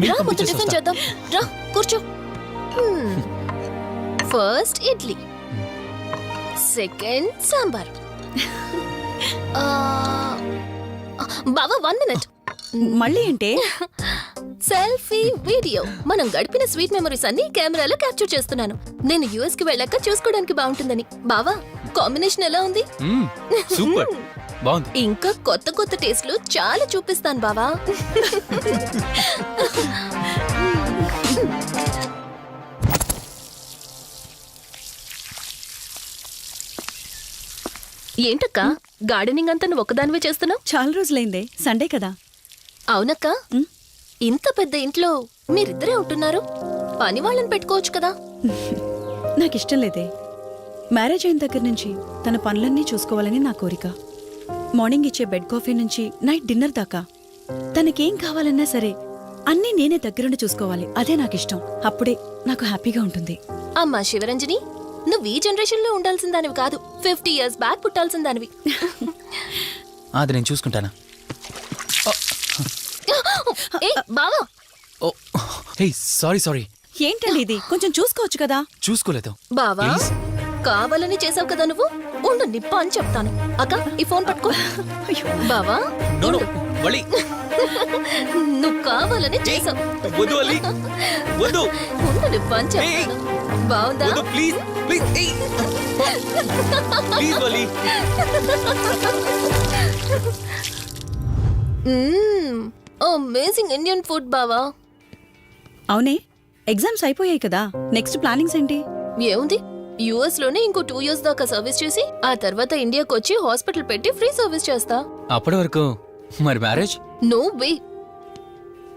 రా ముందు టిఫిన్ చేద్దాం. రా కూర్చో. First idli, second sambar. బావా 1 minute. మళ్ళీ ఏంటే? Selfie video. మనం గడిపిన స్వీట్ మెమరీస్ అన్ని కెమెరాలో క్యాప్చర్ చేస్తున్నాను. నేను యుఎస్ కి వెళ్ళాక చూసుకోవడానికి బాగుంటుందని. బావా కాంబినేషన్ ఎలా ఉంది? సూపర్ బాగుంది. ఇంకా కొత్త కొత్త టేస్ట్లు చాలా చూపిస్తాను బావా. ఏంటక్క గార్డెనింగ్ అంతా నువ్వు ఒక్కదానివే చేస్తున్నావు? చాలా రోజులైందే, సండే కదా. అవునక్క, ఇంత పెద్ద ఇంట్లో మీరిద్దరే ఉంటున్నారు, పని వాళ్ళని పెట్టుకోవచ్చు కదా. నాకిష్టం లేదే. మ్యారేజ్ అయిన దగ్గర నుంచి తన పనులన్నీ చూసుకోవాలని నా కోరిక. మార్నింగ్ ఇచ్చే బెడ్ కాఫీ నుంచి నైట్ డిన్నర్ దాకా తనకేం కావాలన్నా సరే అన్నీ నేనే దగ్గరుండి చూసుకోవాలి. అదే నాకిష్టం. అప్పుడే నాకు హ్యాపీగా ఉంటుంది. అమ్మా శివరంజని, నువ్వు ఈ జనరేషన్ లో ఉండాల్సిన దానివి కాదు, 50 years బ్యాక్ పుట్టాల్సిన దానివి. అది నేను చూసుకుంటానా? ఏ బావా, ఓ హే సారీ సారీ. ఏంటండి ఇది? కొంచెం చూసుకోవచ్చు కదా. చూసుకోలేదు. బావా కావాలని చేసావు కదా నువ్వు. ఉండు నిప్ప అని చెప్తాను. అక్క ఈ ఫోన్ పట్టుకో. బావా వలి నువ్వు కావాలని చేసావు. వద్దు వలి వద్దు. ఉండు నిప్ప అని చెప్తాను. బావుందా? వద్దు ప్లీజ్ ప్లీజ్ ప్లీజ్ వలి. అమేజింగ్ ఇండియన్ ఫుడ్ బావా. అవునే, ఎగ్జామ్స్ అయిపోయాయి కదా. నెక్స్ట్ ప్లానింగ్స్ ఏంటి? ఏముంది, యుఎస్ లోనే ఇంకో 2 years దాకా సర్వీస్ చేసి ఆ తర్వాత ఇండియాకి వచ్చి హాస్పిటల్ పెట్టి ఫ్రీ సర్వీస్ చేస్తా. అప్పటి వరకు మరి marriage? No way.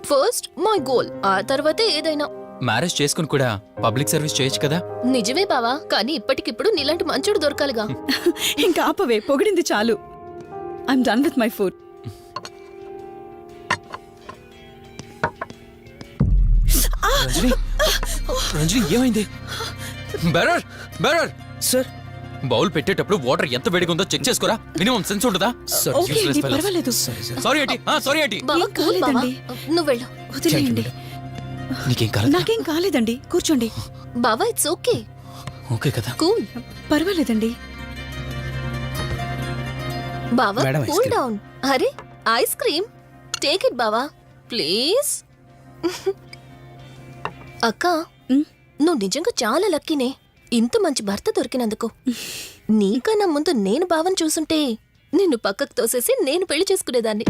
First my goal, ఆ తర్వాతే ఏదైనా. మ్యారేజ్ చేసుకుని కూడా పబ్లిక్ సర్వీస్ చేయొచ్చు కదా. నిజమే బావా, కానీ ఇప్పటికిప్పుడు నీలాంటి మంచుడు దొరకాలిగా. ఇంకా ఆపవే, పొగిడింది చాలు. I'm done with my food. Ranjani Ranjani ఏమైంది? బెరర్ బెరర్ సార్, బౌల్ పెట్టేటప్పుడు వాటర్ ఎంత వేడిగా ఉందో చెక్ చేసుకోరా. మినిమం సెన్స్ ఉంటుందా? ఓకే అండి, పర్వాలేదు. సారీ ఏంటి? సారీ ఏంటి? బావా, ఏం కూల్ బావా. కాలేదండి. నువ్వు వెళ్ళు. వదిలేయండి. నీకేం కాలేదు? నాకేం కాలేదండి, కూర్చోండి. బావా ఇట్స్ ఓకే. ఓకే కదా. కూల్. పర్వాలేదండి. బావా madam, ice cool cream. Down. అరే ఐస్ క్రీమ్, టేక్ ఇట్ బావా ప్లీజ్. అక్క ఉమ్, నువ్వు నిజంగా చాలా లక్కీనే, ఇంత మంచి భర్త దొరికినందుకు. నీకన్నా ముందు నేను బావని చూసుంటే నిన్ను పక్కకు తోసేసి నేను పెళ్లి చేసుకునేదాన్ని.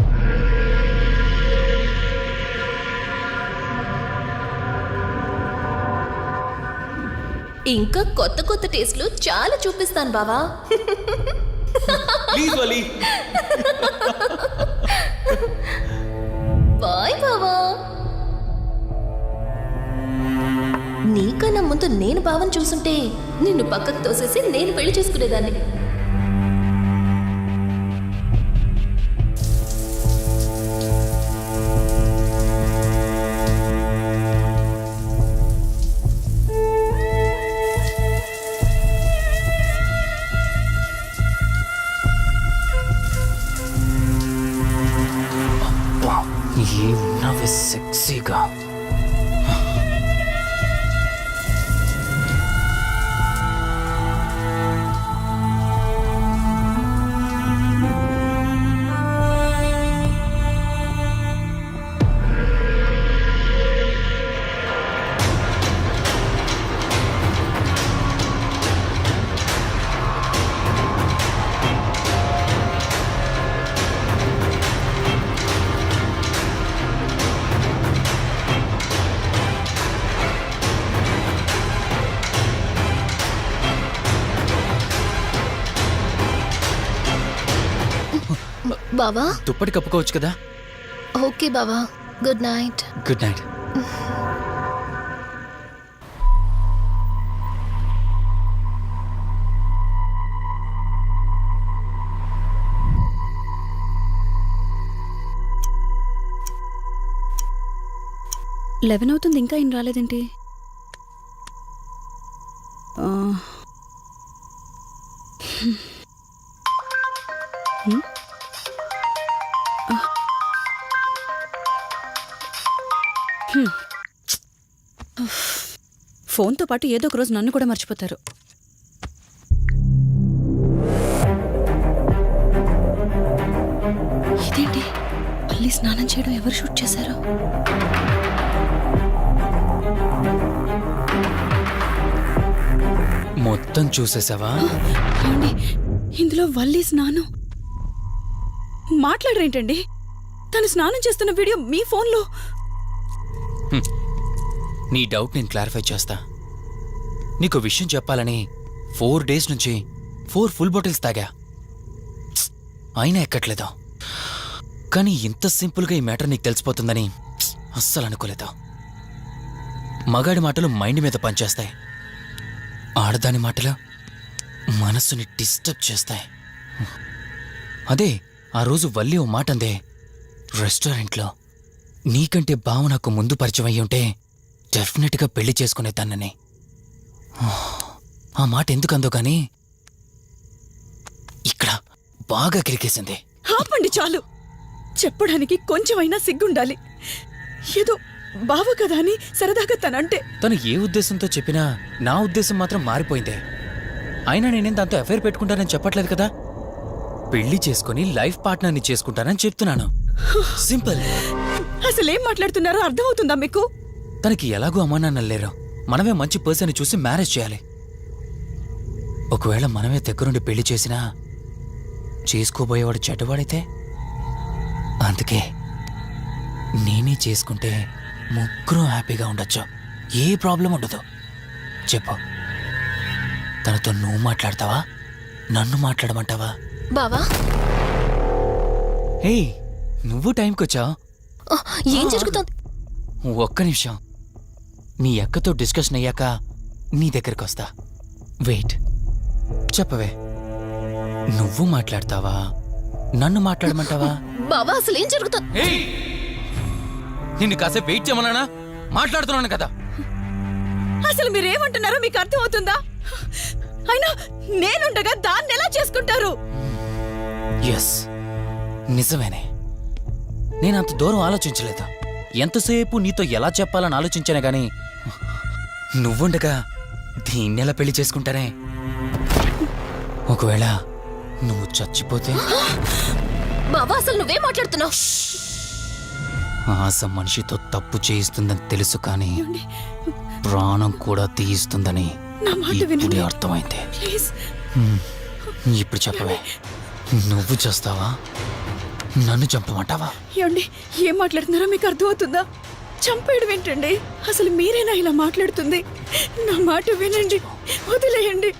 ఇంకా కొత్త కొత్త టేస్ట్లు చాలా చూపిస్తాను బావా. Please Vali. బాయ్ బావా. నీకన్నా ముందు నేను బావని చూసుంటే నిన్ను పక్కకు తోసేసి నేను పెళ్లి చేసుకునేదాన్ని. ఏమున్నావే సెక్సీగా. బావా దుప్పటి కప్పుకోవచ్చు కదా. ఓకే బావా, good night. Good night. Eleven అవుతుంది, ఇంకా ఏం రాలేదేంటి? ఫోన్తో పాటు ఏదో ఒక రోజు నన్ను కూడా మర్చిపోతారు. ఇదేంటి మళ్ళీ స్నానం చేయడం ఎవరు షూట్ చేశారో? మొత్తం చూసేసావా? ఏమండి, ఇందులో వల్లి స్నానం మాట్లాడరేంటండి? తను స్నానం చేస్తున్న వీడియో మీ ఫోన్లో. నీ డౌట్ నేను క్లారిఫై చేస్తా. నీకు విషయం చెప్పాలని 4 days నుంచి 4 full బాటిల్స్ తాగా, అయినా ఎక్కట్లేదు. కానీ ఇంత సింపుల్గా ఈ మ్యాటర్ నీకు తెలిసిపోతుందని అస్సలు అనుకోలేదు. మగాడి మాటలు మైండ్ మీద పనిచేస్తాయి, ఆడదాని మాటలు మనస్సుని డిస్టర్బ్ చేస్తాయి. అదే ఆ రోజు వల్లి ఓ మాట అందే రెస్టారెంట్లో, నీకంటే బావ నాకు ముందు పరిచయం అయ్యి ఉంటే డెఫినెట్గా పెళ్లి చేసుకునేదాన్నని. ఆ మాట ఎందుకందో కానీ ఇక్కడ బాగా కిరికేసింది. ఆపండి చాలు. చెప్పడానికి కొంచెమైనా సిగ్గుండాలి. ఏదో బావ కదా అని సరదాగా తనంటే. తను ఏ ఉద్దేశంతో చెప్పినా నా ఉద్దేశం మాత్రం మారిపోయిందే. అయినా నేనేం దాంతో అఫైర్ పెట్టుకుంటానని చెప్పట్లేదు కదా. పెళ్లి చేసుకుని లైఫ్ పార్ట్నర్ని చేసుకుంటానని చెప్తున్నాను. సింపుల్. అసలేం మాట్లాడుతున్నారో అర్థమవుతుందా మీకు? తనకి ఎలాగూ అమ్మానాన్నలు లేరు. మనమే మంచి పర్సన్ చూసి మ్యారేజ్ చేయాలి. ఒకవేళ మనమే దగ్గరుండి పెళ్లి చేసినా చేసుకోబోయేవాడు చెడ్డవాడైతే. అందుకే నేనే చేసుకుంటే ముగ్గురు హ్యాపీగా ఉండొచ్చు, ఏ ప్రాబ్లం ఉండదు. చెప్పు, తనతో నువ్వు మాట్లాడతావా, నన్ను మాట్లాడమంటావా? బావా, హే, నువ్వు టైంకొచ్చావు. ఏం జరుగుతోంది? ఒక్క నిమిషం, నీ అక్కతో డిస్కషన్ అయ్యాక నీ దగ్గరికి వస్తా. వెయిట్, చెప్పవే, నువ్వు మాట్లాడతావా, నన్ను మాట్లాడమంటావా? బావా, అసలు ఏం జరుగుతోంది? నిన్ను కాసేపు వెయిట్ చేయమన్నానా? మాట్లాడుతున్నాను కదా. అసలు మీరేమంటున్నారో మీకు అర్థమవుతుందా? అయినా నేనుండగా దాన్ని ఎలా చేసుకుంటారు? ఎస్, నిజమేనే. నేనంత దూరం ఆలోచించలేదు. ఎంతసేపు నీతో ఎలా చెప్పాలని ఆలోచించానే గాని నువ్వుండగా దీన్నెలా పెళ్లి చేసుకుంటానే? ఒకవేళ నువ్వు చచ్చిపోతే? బావా, అసలు నువ్వేం మాట్లాడుతున్నావు? ఆశ మనిషితో తప్పు చేయిస్తుందని తెలుసు, కానీ ప్రాణం కూడా తీయిస్తుందని నా మాట ఇప్పుడే వినండి. అర్థమైంది. ప్లీజ్. ఇప్పుడు చెప్పవే, నువ్వు చేస్తావా, నన్ను చంపమంటావా? ఏమండి, ఏం మాట్లాడుతున్నారో మీకు అర్థమవుతుందా? చంపేయడం ఏంటండి? అసలు మీరేనా ఇలా మాట్లాడుతుంది? నా మాట వినండి, వదిలేయండి.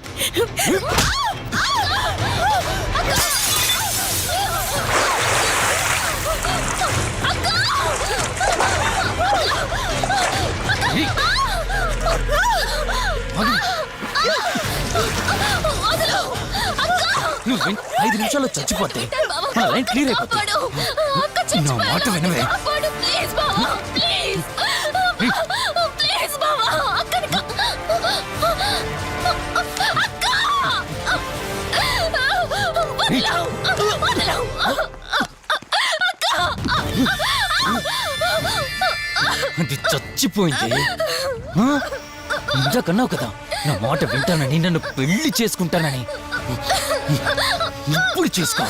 నువ్వు 5 నిమిషాల్లో చచ్చిపోతే మన లైన్ క్లియర్ అయిపోతుంది. నా మాట వినవే. అది చచ్చిపోయింది. ఇంతకన్నావు కదా నా మాట వింటానని, నన్ను పెళ్లి చేసుకుంటానని. ఇప్పుడు చేసుకో.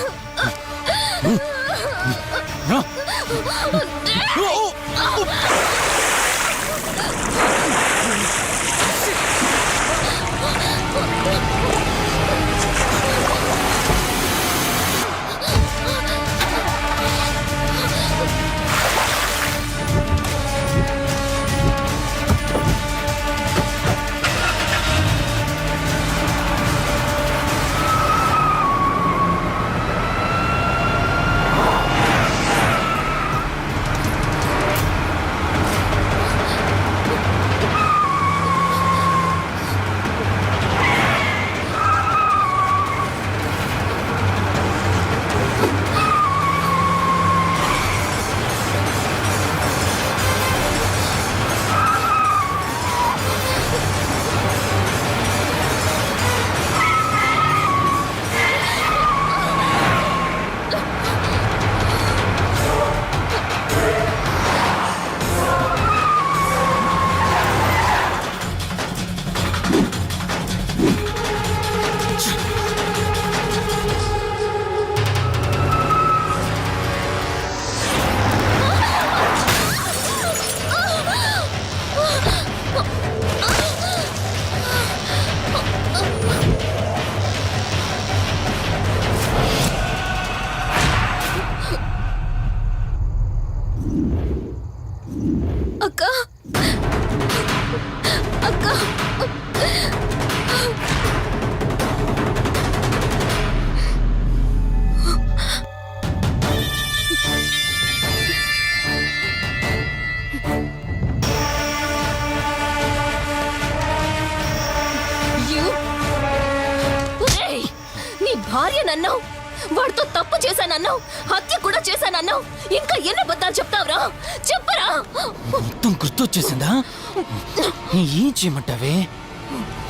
అక్క అక్క You- ఏయ్! నీ భార్య నన్నావు, వాడితో తప్పు చేశానన్నావు, హత్య కూడా చేశానన్నావు. ఇంకా ఎన్ని అబద్ధాలు చెప్తావురా? చెప్పరా? మొత్తం గుర్తొచ్చేసిందా? ఏం చేయమంటావే?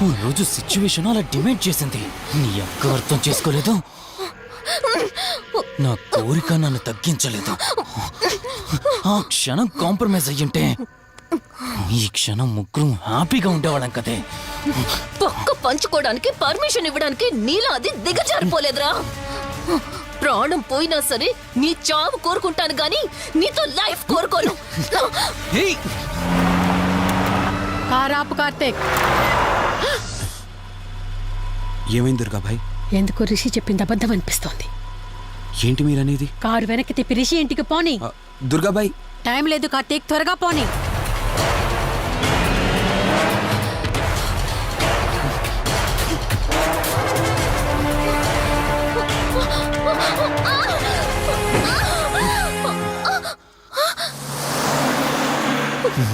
ఓ రోజు సిచ్యువేషన్ అలా డిమాండ్ చేసింది. నీ అక్క అర్థం చేసుకోలేదు. నా కోరిక నన్ను తగ్గించలేదు. ఆ క్షణం కాంప్రమైజ్ అయ్యుంటే ఈ క్షణం ముగ్గురు హ్యాపీగా ఉండేవాళ్ళం కదే. పక్క పంచుకోవడానికి పర్మిషన్ ఇవ్వడానికి నీలా అది దిగజారిపోలేదురా. ప్రాణం పోయినా సరే నీ చావు కోరుకుంటాను గాని నీతో లైఫ్ కోరుకోను. ఏయ్! కారాపు కార్తీక్, ఏమైంది దుర్గాభాయ్? ఎందుకు రిషి చెప్పింది అబద్ధం అనిపిస్తోంది. ఏంటి మీరనేది? కారు వెనక్కి తిప్పి రిషి ఇంటికి పోని. దుర్గాభాయ్, టైం లేదు కార్తీక్, త్వరగా పోని.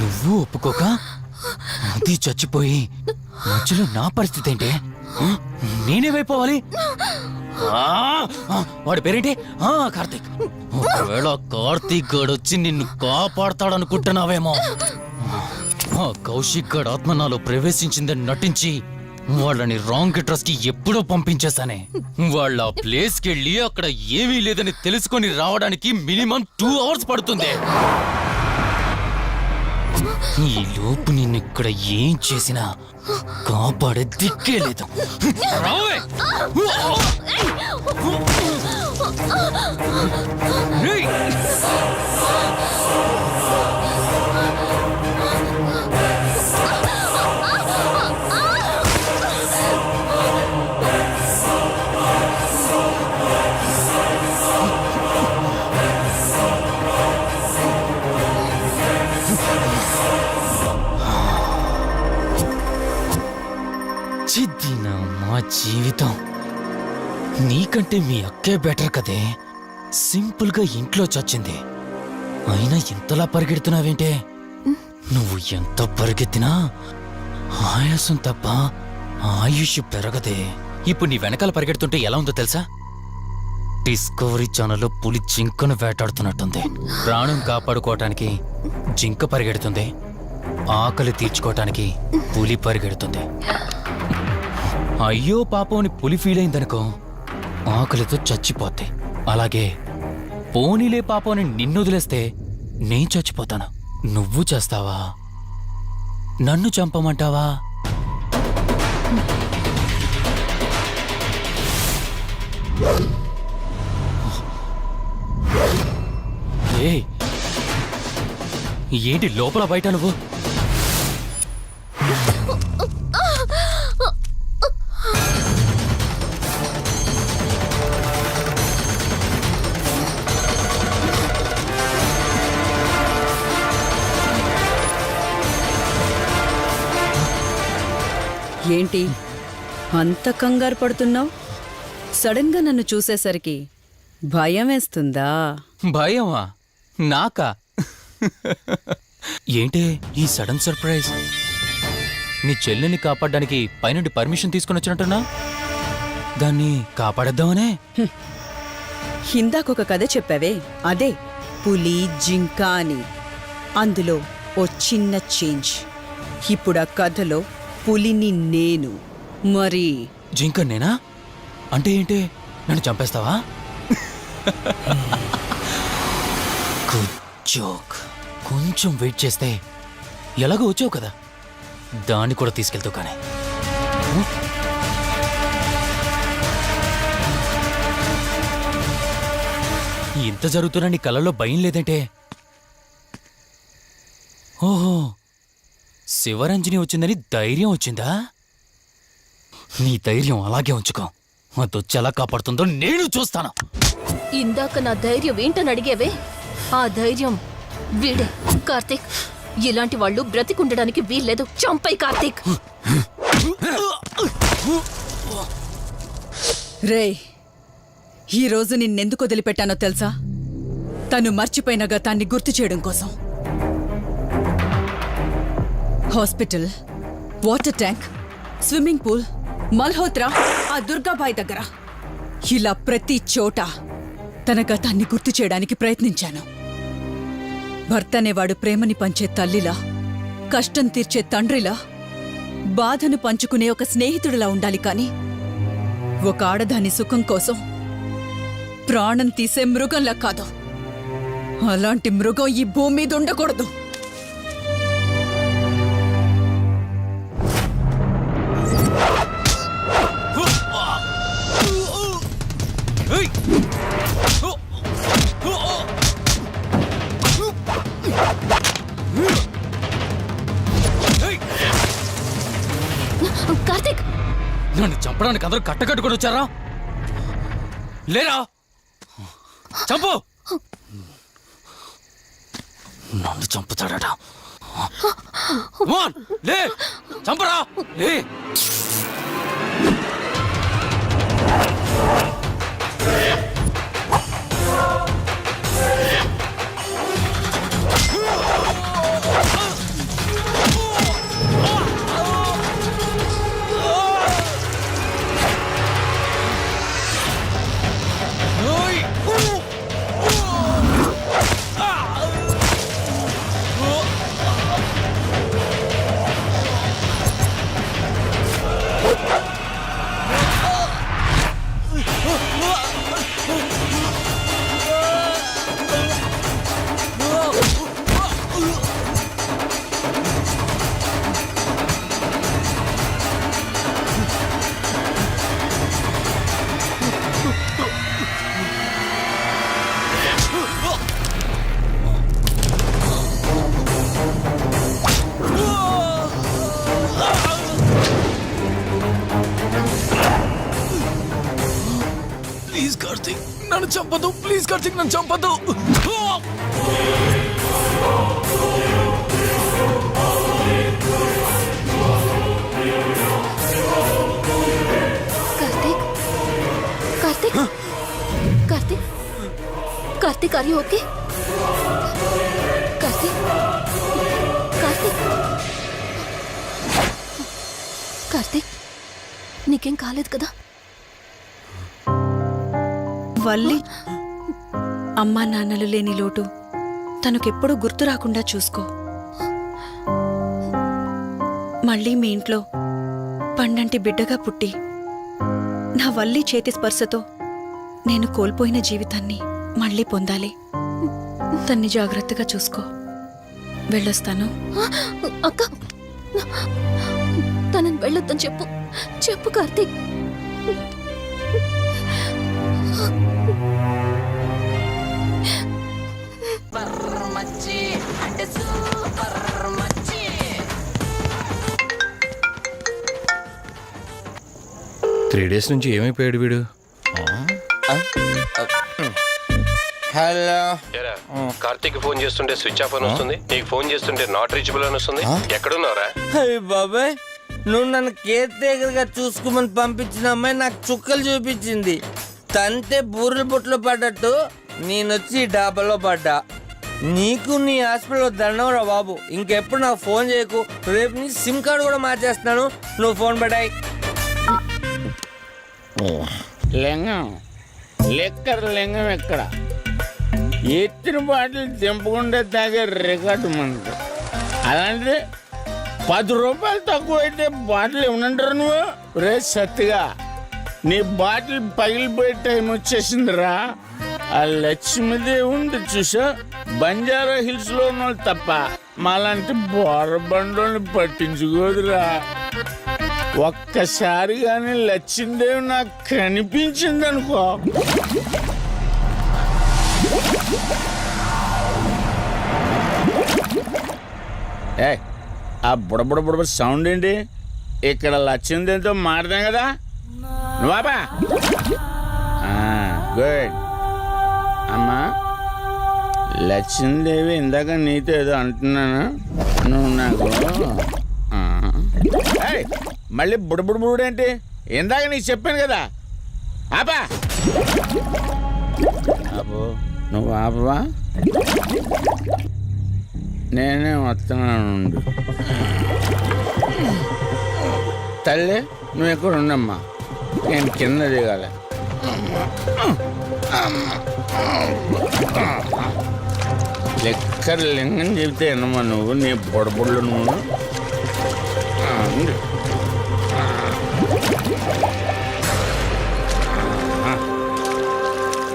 నువ్వు ఒప్పుకోక అది చచ్చిపోయి మధ్యలో నా పరిస్థితి ఏంటి? నేనేమైపోవాలి? వాడి పేరేంటి? కార్తీక్. ఒకవేళ కార్తీక్ గడు వచ్చి నిన్ను కాపాడతాడనుకుంటున్నావేమో. కౌశిక్ గడ్ ఆత్మ నాలో ప్రవేశించిందని నటించి వాళ్ళని రాంగ్ అడ్రస్ కి ఎప్పుడో పంపించేశానే. వాళ్ళ ప్లేస్ కి వెళ్ళి అక్కడ ఏమీ లేదని తెలుసుకొని రావడానికి మినిమం 2 hours పడుతుంది. ఈ లోపు నిన్నిక్కడ ఏం చేసినా కాపాడే దిక్కే లేదు. రావే! ఏయ్! చిద్దినా మా జీవితం. నీకంటే మీ అక్కే బెటర్ కదే. సింపుల్ గా ఇంట్లో చచ్చింది. అయినా ఇంతలా పరిగెడుతున్నావేంటే? నువ్వు ఎంత పరిగెత్తినా ఆయాసం తప్ప ఆయుష్ పెరగదే. ఇప్పుడు నీ వెనకాల పరిగెడుతుంటే ఎలా ఉందో తెలుసా? డిస్కవరీ ఛానల్లో పులి జింకను వేటాడుతున్నట్టుంది. ప్రాణం కాపాడుకోవటానికి జింక పరిగెడుతుంది, ఆకలి తీర్చుకోవటానికి పులి పరిగెడుతుంది. అయ్యో పాపం అని పులి ఫీల్ అయిందనుకో, ఆకలితో చచ్చిపోద్ది. అలాగే పోనీలే పాపం అని నిన్ను వదిలేస్తే నేను చచ్చిపోతాను. నువ్వు చేస్తావా? నన్ను చంపమంటావా? ఏయ్, ఏంటి లోపల బయట నువ్వు? ఏంటి అంత కంగారు పడుతున్నావు? సడన్ గా నన్ను చూసేసరికి భయం వేస్తుందా? భయమా? నాకా? ఏంటే ఈ సడన్ సర్ప్రైజ్? నీ చెల్లెల్ని కాపాడడానికి పైనుండి పర్మిషన్ తీసుకుని వచ్చినట్టున్నా? దాన్ని కాపాడేద్దామనే? ఇందాకొక కథ చెప్పావే, అదే పులి జింక అని. అందులో ఓ చిన్న చేంజ్. ఇప్పుడు ఆ కథలో పులిని నేను. మరి జింక నేనా? అంటే ఏంటి? నన్ను చంపేస్తావా? Good joke. కొంచెం వెయిట్ చేస్తే ఎలాగో వచ్చావు కదా, దాన్ని కూడా తీసుకెళ్తావు. కానీ ఇంత జరుగుతున్నా నీ కళ్ళలో భయం లేదంటే? ఓహో, శివరంజని వచ్చిందని ధైర్యం వచ్చిందా? నీ ధైర్యం అలాగే ఉంచుకో. అదొచ్చి ఎలా కాపాడుతుందో నేను చూస్తాను. ఇందాక నా ధైర్యం ఏంటని అడిగేవే, ఆ ధైర్యం వీడే. కార్తీక్, ఇలాంటి వాళ్ళు బ్రతికుండడానికి వీల్లేదు. చంపై కార్తీక్. రే, ఈరోజు నిన్నెందుకు వదిలిపెట్టానో తెలుసా? తను మర్చిపోయిన గతాన్ని గుర్తు చేయడం కోసం. Hospital, water tank, swimming pool, Malhotra, ఆ దుర్గాబాయ్ దగ్గర ఇలా ప్రతి చోట తన గతాన్ని గుర్తు చేయడానికి ప్రయత్నించాను. భర్త అనేవాడు ప్రేమని పంచే తల్లిలా, కష్టం తీర్చే తండ్రిలా, బాధను పంచుకునే ఒక స్నేహితుడిలా ఉండాలి కాని ఒక ఆడదాని సుఖం కోసం ప్రాణం తీసే మృగంలా కాదు. అలాంటి మృగం ఈ భూమి మీద ఉండకూడదు. కార్తీక్, నన్ను చంపడానికి అందరూ కట్టకట్టుకొని వచ్చారా? లేరా? చంపు! నన్ను చంపుతాడట. లే, చంపరా, లే. ప్లీజ్ కార్తీక్, నన్ను చంపదు. ప్లీజ్ కార్తీక్, నన్ను చంపదు. Karthik, Karthik, Karthik, Karthik, are you okay? Karthik, Karthik, Karthik, నీకేం కాలేదు కదా? వల్లి, అమ్మా నాన్నలు లేని లోటు తనకెప్పుడూ గుర్తు రాకుండా చూసుకో. మళ్ళీ మీ ఇంట్లో పండంటి బిడ్డగా పుట్టి నా వల్లి చేతి స్పర్శతో నేను కోల్పోయిన జీవితాన్ని మళ్ళీ పొందాలి. తన్ని జాగ్రత్తగా చూసుకో. వెళ్ళొస్తాను. అక్క, తనని వెళ్ళొద్దని చెప్పు. చెప్పు కార్తీక్. త్రీ డేస్ నుంచి ఏమైపోయాడు వీడు? హలో, కార్తీక్ ఫోన్ చేస్తుంటే స్విచ్ ఆఫ్ అని వస్తుంది, నీకు ఫోన్ చేస్తుంటే నాట్ రీచబుల్ అని వస్తుంది. ఎక్కడున్నారా? అయ్య బాబాయ్, నువ్వు నన్ను కేర్ టేకర్ గా చూసుకోమని పంపించిన అమ్మాయి నాకు చుక్కలు చూపించింది. తంతే బూరెల బుట్టలో పడ్డట్టు నేనొచ్చి డాబాలో పడ్డా. నీకు నీ హాస్పిటల్లో దండవరా బాబు. ఇంకెప్పుడు నాకు ఫోన్ చేయకు. రేపు నీ సిమ్ కార్డు కూడా మార్చేస్తున్నాను. నువ్వు ఫోన్ పడాయి. లింగం లెక్కర లింగం ఎక్కడ? ఎత్తిన బాటిల్ తెంపకుండా తాగే రికార్డు మనకు. అలాంటిది 10 రూపాయలు తక్కువ అయితే బాటిల్ ఏమనంటారు నువ్వు? రే సత్తిగా, నీ బాటిల్ పగిలిపోయే టైం వచ్చేసిందిరా. ఆ లక్ష్మీదేవి ఉంది చూసా, బంజారా హిల్స్ లో ఉన్న తప్ప మాలాంటి బోరబండోని పట్టించుకోదురా. ఒక్కసారి కానీ లక్ష్మీదేవి నాకు కనిపించింది అనుకో, ఏ ఆ బుడబుడ సౌండ్ ఏంటి? ఇక్కడ లక్ష్మీదేవితో మాడదాం కదా నువ్వా? గుడ్. అమ్మా, లక్ష్మీదేవి ఇందాక నీతో ఏదో అంటున్నాను నువ్వు నాకు ఏయ్, మళ్ళీ బుడబుడు ఏంటి? ఇందాక నీకు చెప్పాను కదా ఆపా. ఆపో, నువ్వు ఆపవా? నేనే వస్తున్నాను. తల్లి నువ్వు ఎక్కడ ఉండమ్మా, నేను కింద దిగాలి. లెక్కర లింగం చెబితే ఎన్నమ్మా నువ్వు, నీ బొడబుళ్ళు నువ్వు.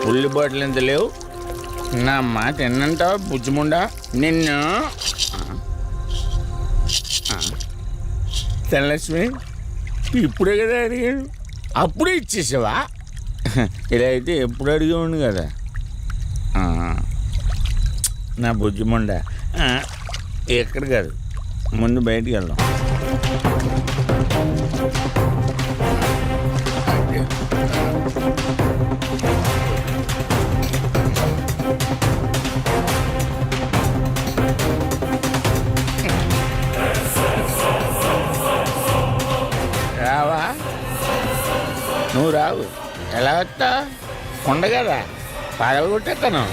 ఉల్లి బాటిల్ ఎంత లేవు, నా మాట ఎన్నంటావా బుజ్జిముండా నిన్ను. ధనలక్ష్మి ఇప్పుడే కదా అడిగాడు, అప్పుడే ఇచ్చేసావా? ఇలా అయితే ఎప్పుడు అడిగేవాడిని కదా. నా బుజ్జిముండా ఎక్కడ కాదు, ముందు బయటికి వెళ్దాం. రావా? నువ్వు రావు, ఎలా వస్తా? కొండ కదా, పడగొట్టేస్తాను.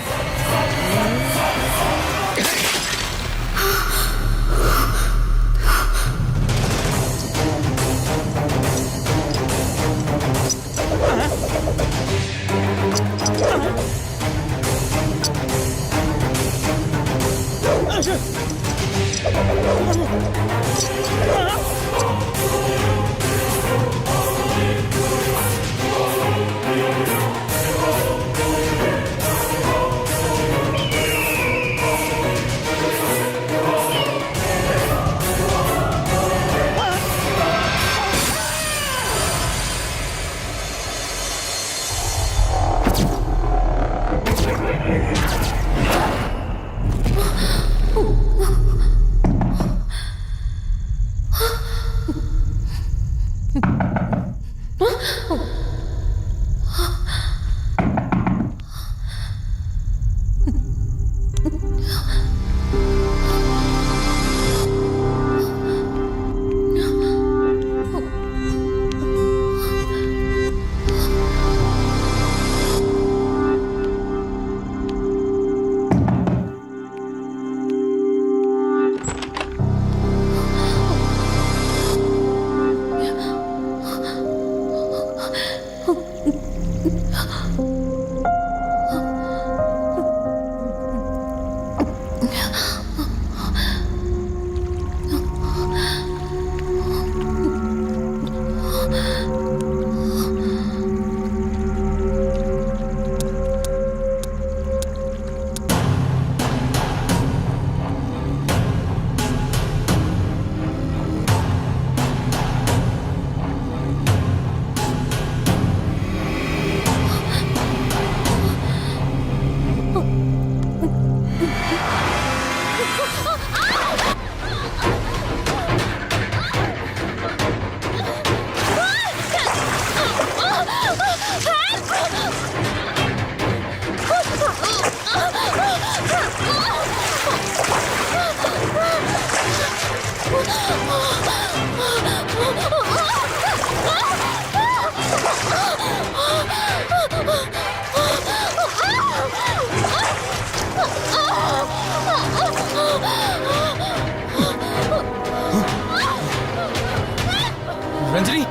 రంజని,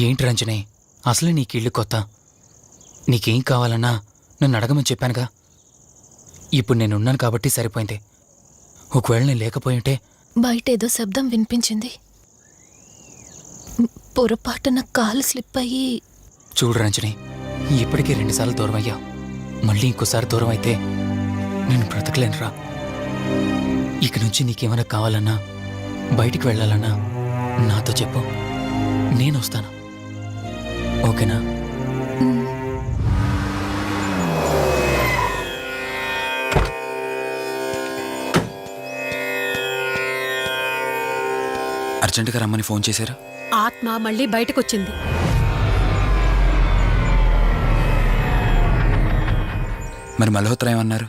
ఏంటి రంజని, అసలే నీకు ఇల్లు కొత్త. నీకేం కావాలన్నా నన్ను అడగమని చెప్పానుగా. ఇప్పుడు నేనున్నాను కాబట్టి సరిపోయింది. ఒకవేళ నేను లేకపోయింటే బయట ఏదో శబ్దం వినిపించింది. పొరపాటున కాలు స్లిప్ అయ్యి. చూడు రంజని, ఇప్పటికే 2 సార్లు దూరం అయ్యా. మళ్ళీ ఇంకోసారి దూరం అయితే నేను బ్రతకలేనురా. ఇక నుంచి నీకేమైనా కావాలన్నా, బయటికి వెళ్ళాలన్నా నాతో చెప్పు, నేను వస్తాను. ఓకేనా? అర్జెంటుగా రమ్మని ఫోన్ చేశారు. ఆత్మ మళ్ళీ బయటకొచ్చింది. మరి మల్హోత్రా ఏమన్నారు?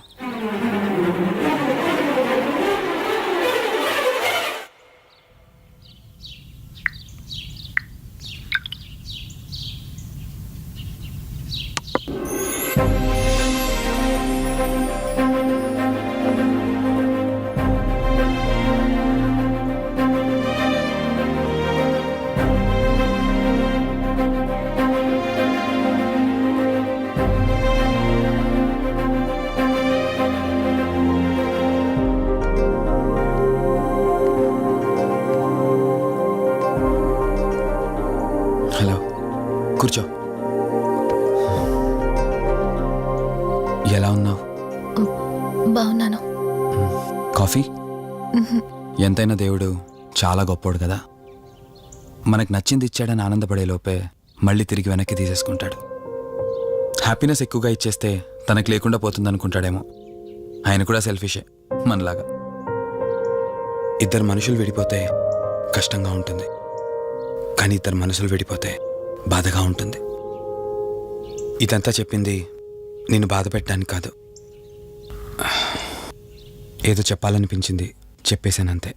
హలో, కూర్చో. ఎలా ఉన్నావు? బాగున్నాను. కాఫీ? ఎంతైనా దేవుడు చాలా గొప్పోడు కదా. మనకు నచ్చింది ఇచ్చాడని ఆనందపడే లోపే మళ్ళీ తిరిగి వెనక్కి తీసేసుకుంటాడు. హ్యాపీనెస్ ఎక్కువగా ఇచ్చేస్తే తనకు లేకుండా పోతుందనుకుంటాడేమో. ఆయన కూడా సెల్ఫిషే మనలాగా. ఇద్దరు మనుషులు విడిపోతే కష్టంగా ఉంటుంది, కానీ ఇద్దరు మనసులు విడిపోతే బాధగా ఉంటుంది. ఇదంతా చెప్పింది నిన్ను బాధ పెట్టడానికి కాదు. ఏదో చెప్పాలనిపించింది, చెప్పేశానంతే.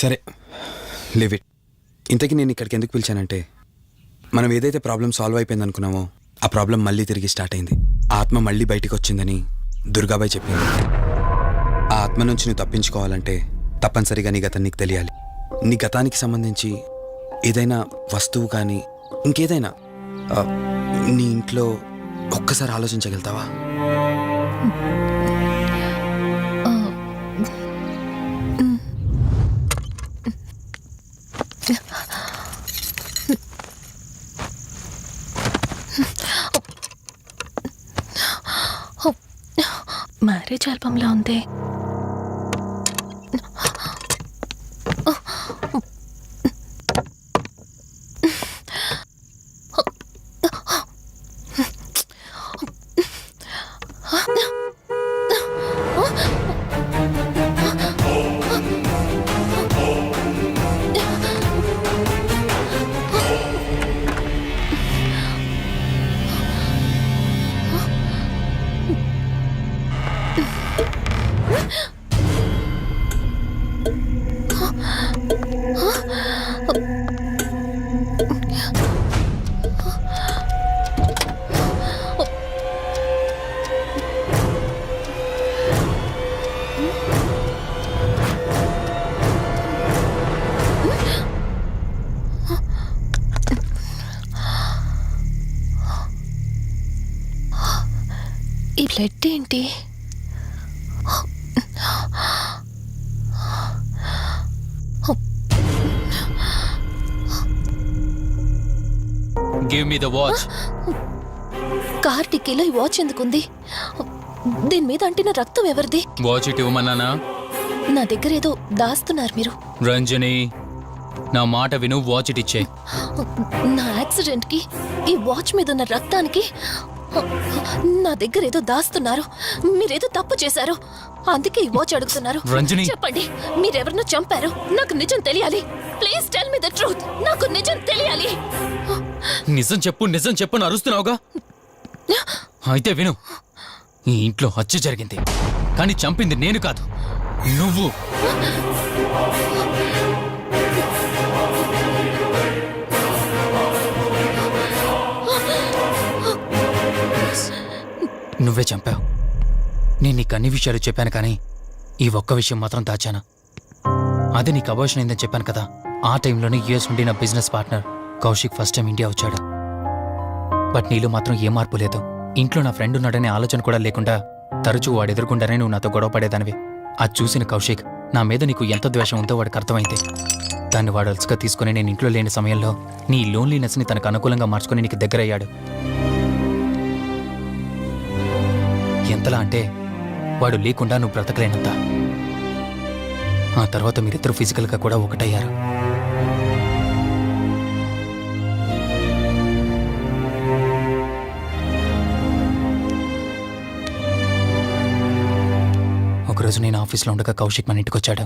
సరే, లివ్ ఇట్. ఇంతకీ నేను ఇక్కడికి ఎందుకు పిలిచానంటే, మనం ఏదైతే ప్రాబ్లం సాల్వ్ అయిపోయింది అనుకున్నామో ఆ ప్రాబ్లం మళ్ళీ తిరిగి స్టార్ట్ అయింది. ఆ ఆత్మ మళ్ళీ బయటికి వచ్చిందని దుర్గాబాయ్ చెప్పింది. ఆ ఆత్మ నుంచి నువ్వు తప్పించుకోవాలంటే తప్పనిసరిగా నీ గతం నీకు తెలియాలి. నీ గతానికి సంబంధించి ఏదైనా వస్తువు కానీ ఇంకేదైనా నీ ఇంట్లో ఒక్కసారి ఆలోచించగలుగుతావా? మ్యారేజ్ ఆల్బంలా ఉంది. ఈ బ్లడ్ ఏంటి? Give me the watch. Car టిక్కీలో ఈ వాచ్ ఎందుకుంది? దీని మీద అంటిన రక్తం ఎవరిది? వాచ్ ఇటు ఇవ్వమన్నానా? నా దగ్గర ఏదో దాస్తున్నారు మీరు. రంజని, నా మాట విను, వాచ్ ఇటు ఇచ్చే. నా యాక్సిడెంట్ కి ఈ వాచ్ మీద ఉన్న రక్తానికి నా దగ్గర ఏదో దాస్తున్నారు. మీరేదో తప్పు చేశారు, అందుకే ఈ వాచ్ అడుగుతున్నారు. రంజని, చెప్పండి, మీరెవరినో చంపారు. నాకు నిజం తెలియాలి. Please tell me the truth. నాకు నిజం తెలియాలి. నిజం చెప్పు, నిజం చెప్పు అని అరుస్తున్నావుగా. అయితే విను, ఈ ఇంట్లో హత్య జరిగింది, కానీ చంపింది నేను కాదు, నువ్వు. నువ్వే చంపావు. నేను నీకు అన్ని విషయాలు చెప్పాను, కానీ ఈ ఒక్క విషయం మాత్రం దాచాను. అది నీకు అబార్షన్ అయిందని చెప్పాను కదా. ఆ టైంలోనే యూఎస్ నుండి నా business partner Kaushik first time India వచ్చాడు. బట్ నీలో మాత్రం ఏ మార్పు లేదు. ఇంట్లో నా ఫ్రెండ్ ఉన్నాడనే ఆలోచన కూడా లేకుండా తరచూ వాడు ఎదుర్కొండానే నువ్వు నాతో గొడవ పడేదానివి. అది చూసిన కౌశిక్ నా మీద నీకు ఎంత ద్వేషం ఉందో వాడికి అర్థమైంది. దాన్ని వాడు అలసుగా తీసుకుని నేను ఇంట్లో లేని సమయంలో నీ లోన్లీనెస్ని తనకు అనుకూలంగా మార్చుకుని నీకు దగ్గరయ్యాడు. ఎంతలా అంటే వాడు లేకుండా నువ్వు బ్రతకలేనంత. ఆ తర్వాత మీరిద్దరు ఫిజికల్గా కూడా ఒకటయ్యారు. ఒకరోజు నేను ఆఫీస్లో ఉండగా కౌశిక్ మన ఇంటికి వచ్చాడు.